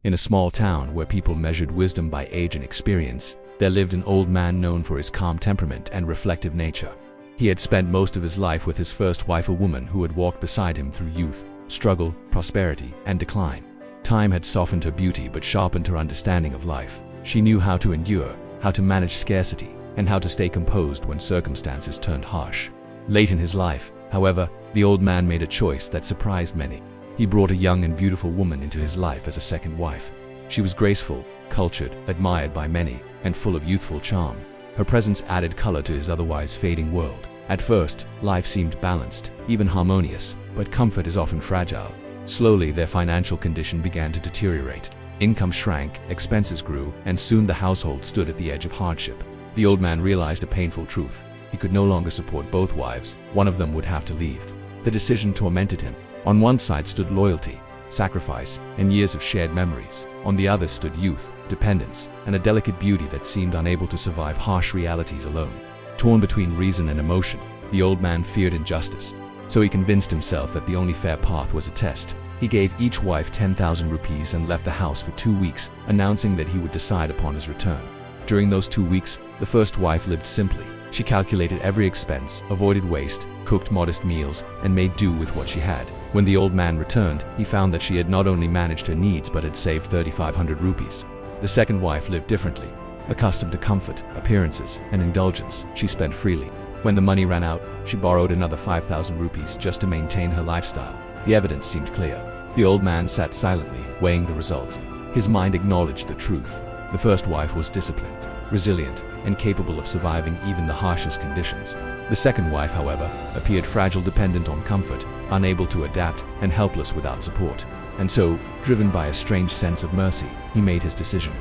In a small town where people measured wisdom by age and experience, there lived an old man known for his calm temperament and reflective nature. He had spent most of his life with his first wife, a woman who had walked beside him through youth, struggle, prosperity, and decline. Time had softened her beauty but sharpened her understanding of life. She knew how to endure, how to manage scarcity, and how to stay composed when circumstances turned harsh. Late in his life, however, the old man made a choice that surprised many. He brought a young and beautiful woman into his life as a second wife. She was graceful, cultured, admired by many, and full of youthful charm. Her presence added color to his otherwise fading world. At first, life seemed balanced, even harmonious, but comfort is often fragile. Slowly, their financial condition began to deteriorate. Income shrank, expenses grew, and soon the household stood at the edge of hardship. The old man realized a painful truth. He could no longer support both wives. One of them would have to leave. The decision tormented him. On one side stood loyalty, sacrifice, and years of shared memories. On the other stood youth, dependence, and a delicate beauty that seemed unable to survive harsh realities alone. Torn between reason and emotion, the old man feared injustice. So he convinced himself that the only fair path was a test. He gave each wife 10,000 rupees and left the house for 2 weeks, announcing that he would decide upon his return. During those 2 weeks, the first wife lived simply. She calculated every expense, avoided waste, cooked modest meals, and made do with what she had. When the old man returned, he found that she had not only managed her needs but had saved 3,500 rupees. The second wife lived differently. Accustomed to comfort, appearances, and indulgence, she spent freely. When the money ran out, she borrowed another 5,000 rupees just to maintain her lifestyle. The evidence seemed clear. The old man sat silently, weighing the results. His mind acknowledged the truth. The first wife was disciplined, resilient, and capable of surviving even the harshest conditions. The second wife, however, appeared fragile, dependent on comfort, unable to adapt, and helpless without support. And so, driven by a strange sense of mercy, he made his decision.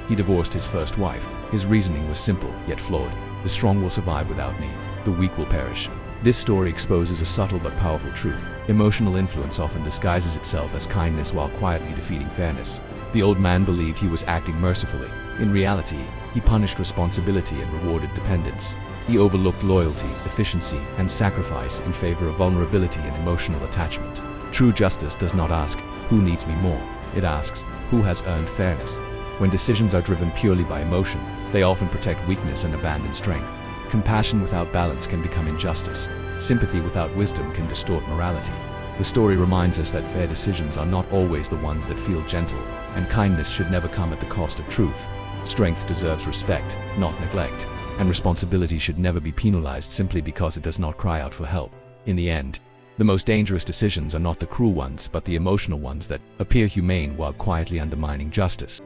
He divorced his first wife. His reasoning was simple, yet flawed. The strong will survive without me. The weak will perish. This story exposes a subtle but powerful truth. Emotional influence often disguises itself as kindness while quietly defeating fairness. The old man believed he was acting mercifully. In reality, he punished responsibility and rewarded dependence. He overlooked loyalty, efficiency, and sacrifice in favor of vulnerability and emotional attachment. True justice does not ask, "Who needs me more?" It asks, "Who has earned fairness?" When decisions are driven purely by emotion, they often protect weakness and abandon strength. Compassion without balance can become injustice. Sympathy without wisdom can distort morality. The story reminds us that fair decisions are not always the ones that feel gentle, and kindness should never come at the cost of truth. Strength deserves respect, not neglect, and responsibility should never be penalized simply because it does not cry out for help. In the end, the most dangerous decisions are not the cruel ones but the emotional ones that appear humane while quietly undermining justice.